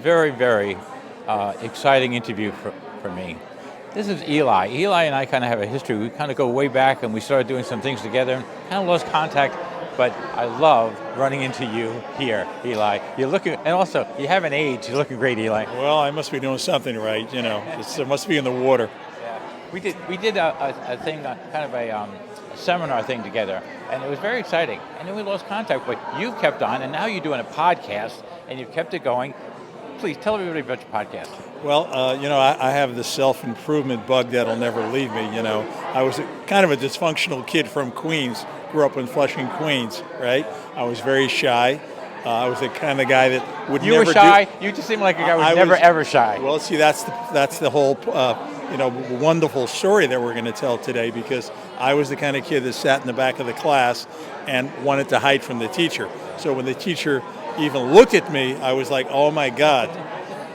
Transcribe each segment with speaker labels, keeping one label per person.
Speaker 1: very, very exciting interview for me. This is Eli. Eli and I kind of have a history. We kind of go way back, and we started doing some things together, and kind of lost contact. But I love running into you here, Eli. You're looking, and also you haven't aged. You're looking great, Eli.
Speaker 2: Well, I must be doing something right. It must be in the water.
Speaker 1: Yeah. We did a thing, kind of a seminar thing together, and it was very exciting. And then we lost contact, but you kept on, and now you're doing a podcast, and you've kept it going. Please tell everybody about your podcast.
Speaker 2: Well, I have the self-improvement bug that'll never leave me. I was kind of a dysfunctional kid from Queens, grew up in Flushing, Queens, right? I was very shy. I was the kind of guy that would never
Speaker 1: You were shy? You just seem like a guy who was never ever shy.
Speaker 2: Well, see, that's the whole, wonderful story that we're going to tell today, because I was the kind of kid that sat in the back of the class and wanted to hide from the teacher. So when the teacher even looked at me, I was like, oh my God.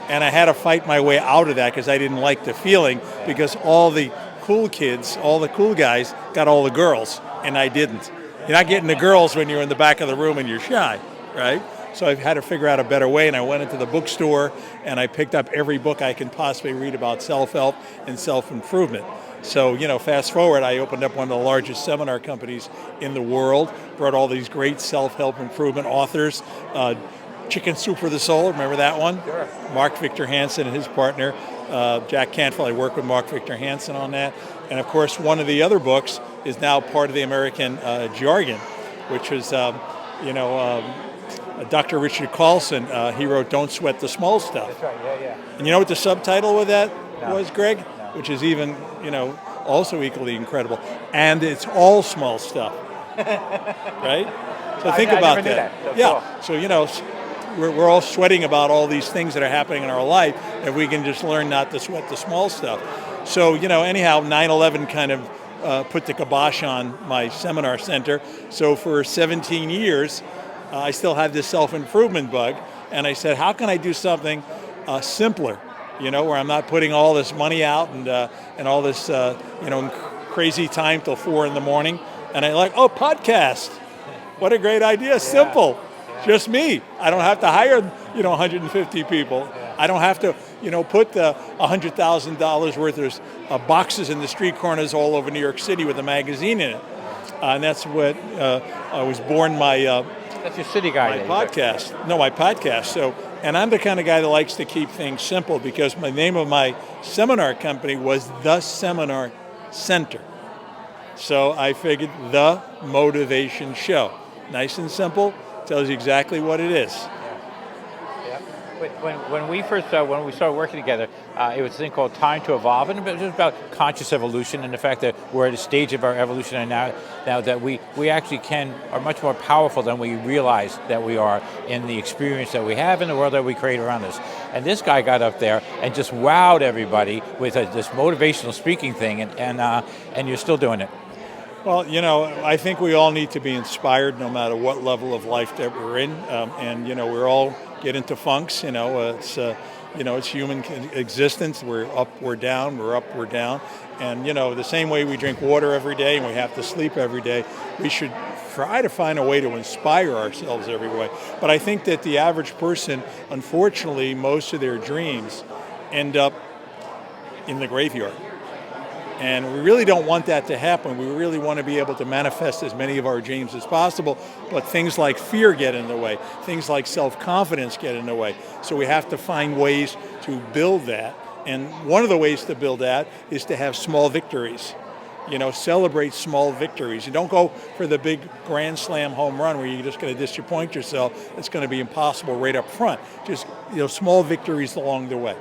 Speaker 2: And I had to fight my way out of that because I didn't like the feeling, because all the cool kids, all the cool guys got all the girls, and I didn't. You're not getting the girls when you're in the back of the room and you're shy, right? So I've had to figure out a better way, and I went into the bookstore and I picked up every book I can possibly read about self-help and self-improvement. So, fast forward, I opened up one of the largest seminar companies in the world, brought all these great self-help improvement authors, Chicken Soup for the Soul, remember that one?
Speaker 1: Sure.
Speaker 2: Mark Victor Hansen and his partner, Jack Canfield. I worked with Mark Victor Hansen on that. And of course, one of the other books is now part of the American jargon, which was, Dr. Richard Carlson. He wrote Don't Sweat the Small Stuff.
Speaker 1: That's right, yeah.
Speaker 2: And you know what the subtitle of that was, Greg?
Speaker 1: No.
Speaker 2: Which is even, also equally incredible. And it's all small stuff, right? So think about
Speaker 1: I never knew that.
Speaker 2: Yeah.
Speaker 1: Cool.
Speaker 2: So, we're all sweating about all these things that are happening in our life, if we can just learn not to sweat the small stuff. So, anyhow, 9/11 kind of put the kibosh on my seminar center. So for 17 years, I still had this self-improvement bug. And I said, how can I do something simpler? Where I'm not putting all this money out and all this, crazy time till 4 a.m. And I podcast. What a great idea. Simple. Yeah. Just me. I don't have to hire, 150 people. Yeah. I don't have to, put the $100,000 worth of boxes in the street corners all over New York City with a magazine in it. And that's what I was born my...
Speaker 1: That's your city guy.
Speaker 2: My podcast. No, my podcast. So, and I'm the kind of guy that likes to keep things simple, because the name of my seminar company was The Seminar Center. So I figured The Motivation Show. Nice and simple. Tells you exactly what it is.
Speaker 1: Yeah. When we started working together, it was a thing called Time to Evolve, and it was about conscious evolution and the fact that we're at a stage of our evolution, and now that we actually are much more powerful than we realize that we are in the experience that we have in the world that we create around us. And this guy got up there and just wowed everybody with this motivational speaking thing, and you're still doing it.
Speaker 2: Well, I think we all need to be inspired no matter what level of life that we're in. And we're all get into funks, it's human existence. We're up, we're down, we're up, we're down. And, the same way we drink water every day and we have to sleep every day, we should try to find a way to inspire ourselves every way. But I think that the average person, unfortunately, most of their dreams end up in the graveyard. And we really don't want that to happen. We really want to be able to manifest as many of our dreams as possible, but things like fear get in the way. Things like self-confidence get in the way. So we have to find ways to build that. And one of the ways to build that is to have small victories. Celebrate small victories. You don't go for the big grand slam home run where you're just going to disappoint yourself. It's going to be impossible right up front. Just, small victories along the way.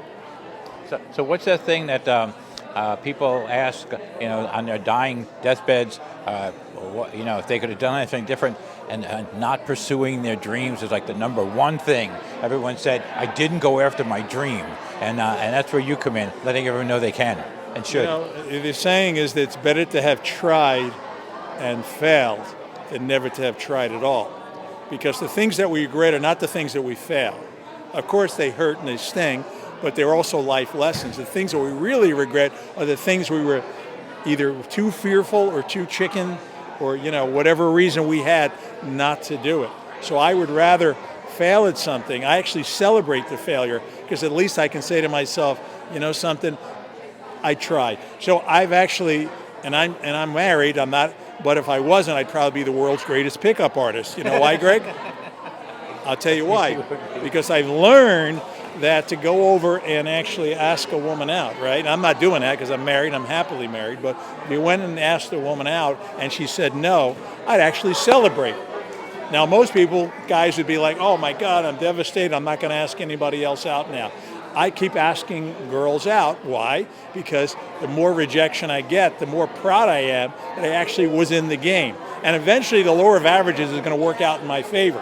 Speaker 1: So what's that thing that... people ask, on their dying deathbeds, if they could have done anything different, and not pursuing their dreams is like the number one thing. Everyone said, I didn't go after my dream. And that's where you come in, letting everyone know they can and should.
Speaker 2: The saying is that it's better to have tried and failed than never to have tried at all. Because the things that we regret are not the things that we fail. Of course, they hurt and they sting, but they're also life lessons. The things that we really regret are the things we were either too fearful or too chicken or, whatever reason we had not to do it. So I would rather fail at something, I actually celebrate the failure, because at least I can say to myself, you know something, I tried. So I've actually, and I'm married, I'm not, but if I wasn't, I'd probably be the world's greatest pickup artist. You know why, Greg? I'll tell you why. Because I've learned that to go over and actually ask a woman out, right? And I'm not doing that because I'm married, I'm happily married, but if you went and asked a woman out and she said no, I'd actually celebrate. Now, most people, guys would be like, oh my God, I'm devastated, I'm not going to ask anybody else out now. I keep asking girls out. Why? Because the more rejection I get, the more proud I am that I actually was in the game. And eventually the lower of averages is going to work out in my favor.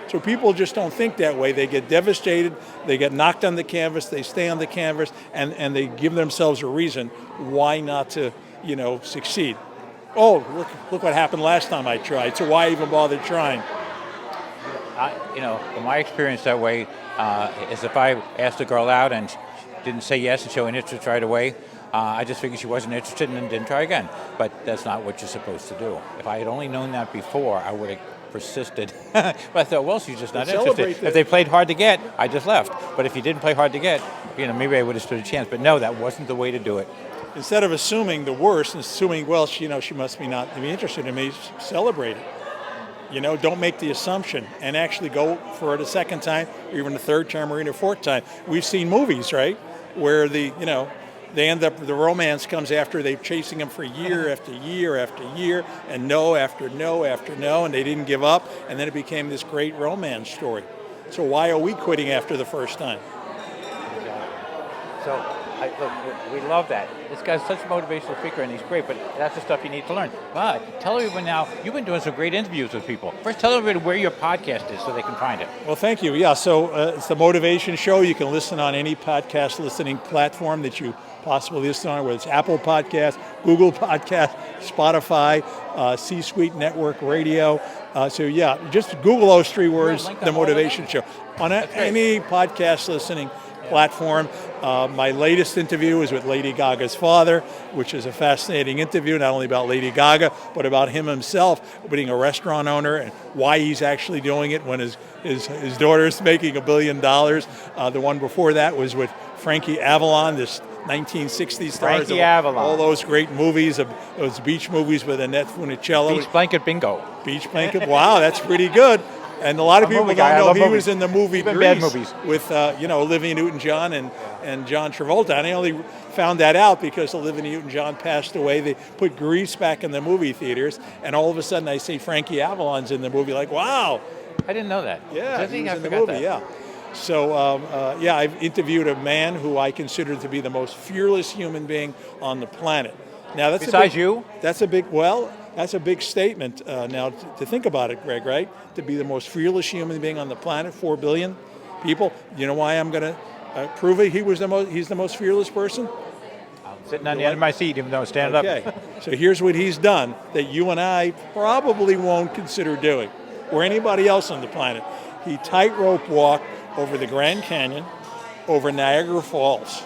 Speaker 2: So people just don't think that way. They get devastated, they get knocked on the canvas, they stay on the canvas, and they give themselves a reason why not to, succeed. Oh, look what happened last time I tried, so why even bother trying?
Speaker 1: In my experience that way is if I asked a girl out and she didn't say yes and show an interest right away, I just figured she wasn't interested and didn't try again. But that's not what you're supposed to do. If I had only known that before, I would have persisted. But I thought, well, she's just not interested. If they played hard to get, I just left. But if you didn't play hard to get, maybe I would have stood a chance. But no, that wasn't the way to do it.
Speaker 2: Instead of assuming the worst and assuming, well, she must be not be interested in me, celebrate it. Don't make the assumption and actually go for it a second time, or even a third time, or even a fourth time. We've seen movies, right, where they end up, the romance comes after they've chasing them for year after year after year, and no after no after no, and they didn't give up, and then it became this great romance story. So why are we quitting after the first time?
Speaker 1: So, look, we love that. This guy's such a motivational speaker, and he's great, but that's the stuff you need to learn. But tell everyone now, you've been doing some great interviews with people. First, tell everybody where your podcast is so they can find it.
Speaker 2: Well, thank you. Yeah, so it's the Motivation Show. You can listen on any podcast listening platform that you possibly listen on, whether it's Apple Podcasts, Google Podcasts, Spotify, C-Suite Network Radio. Just Google those three words, The Motivation Show. On any podcast listening platform. My latest interview is with Lady Gaga's father, which is a fascinating interview, not only about Lady Gaga, but about him himself being a restaurant owner and why he's actually doing it when his daughter's making $1 billion. The one before that was with Frankie Avalon, this 1960s stars.
Speaker 1: Frankie Avalon.
Speaker 2: All those great movies, those beach movies with Annette Funicello.
Speaker 1: Beach Blanket Bingo.
Speaker 2: Beach Blanket, wow, that's pretty good. And a lot of people don't know he was in the movie Grease with Olivia Newton-John and John Travolta. And I only found that out because Olivia Newton-John passed away. They put Grease back in the movie theaters, and all of a sudden I see Frankie Avalon's in the movie. Like, wow!
Speaker 1: I didn't know that.
Speaker 2: Yeah, he was in the movie. That. Yeah. So I've interviewed a man who I consider to be the most fearless human being on the planet. Now that's That's a big statement now to think about it, Greg, right? To be the most fearless human being on the planet, 4 billion people. You know why I'm going to prove it? He's the most fearless person?
Speaker 1: I'm sitting on the end of my seat, even though I'm standing up.
Speaker 2: Okay. So here's what he's done that you and I probably won't consider doing, or anybody else on the planet. He tightrope walked over the Grand Canyon, over Niagara Falls.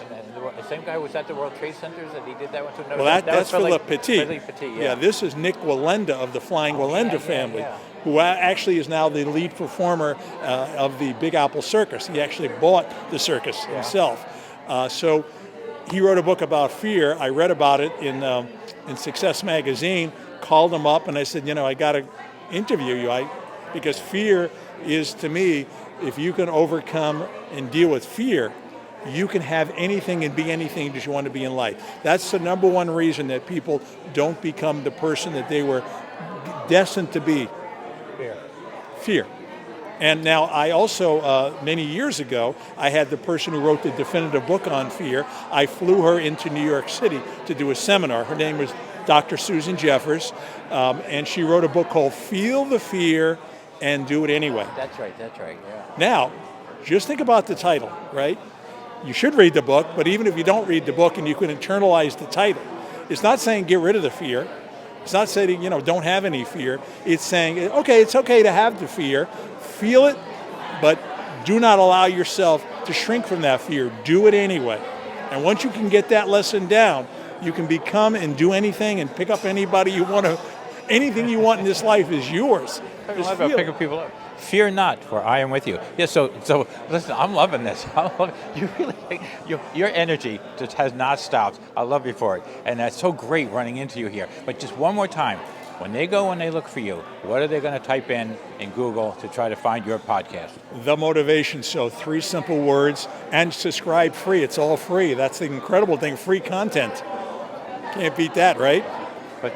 Speaker 1: The same guy was at the World Trade Centers and he did that one too?
Speaker 2: No, well, that's Philippe Petit.
Speaker 1: Philippe Petit,
Speaker 2: yeah. This is Nick Wallenda of the Flying Wallenda family, who actually is now the lead performer of the Big Apple Circus. He actually bought the circus himself. So he wrote a book about fear. I read about it in Success Magazine, called him up, and I said, I got to interview you because fear is, to me, if you can overcome and deal with fear, you can have anything and be anything that you want to be in life. That's the number one reason that people don't become the person that they were destined to be. Fear. And now I also, many years ago, I had the person who wrote the definitive book on fear. I flew her into New York City to do a seminar. Her name was Dr. Susan Jeffers, and she wrote a book called Feel the Fear and Do It Anyway.
Speaker 1: That's right, yeah.
Speaker 2: Now, just think about the title, right? You should read the book, but even if you don't read the book and you can internalize the title, it's not saying get rid of the fear. It's not saying, don't have any fear. It's saying, okay, it's okay to have the fear. Feel it, but do not allow yourself to shrink from that fear. Do it anyway. And once you can get that lesson down, you can become and do anything and pick up anybody you want to. Anything you want in this life is yours.
Speaker 1: Talking about picking people up. Fear not, for I am with you. Yeah, so listen, I'm loving this. You really, your energy just has not stopped. I love you for it. And that's so great running into you here. But just one more time, when they go and they look for you, what are they going to type in Google to try to find your podcast?
Speaker 2: The Motivation Show, 3 simple words, and subscribe free. It's all free. That's the incredible thing, free content. Can't beat that, right?
Speaker 1: But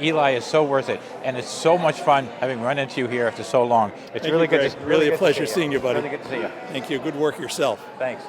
Speaker 1: Eli is so worth it, and it's so much fun having run into you here after so long. It's
Speaker 2: Thank
Speaker 1: really
Speaker 2: you,
Speaker 1: good.
Speaker 2: Greg. Really a pleasure seeing you, buddy.
Speaker 1: Really good to see you.
Speaker 2: Thank you. Good work yourself.
Speaker 1: Thanks.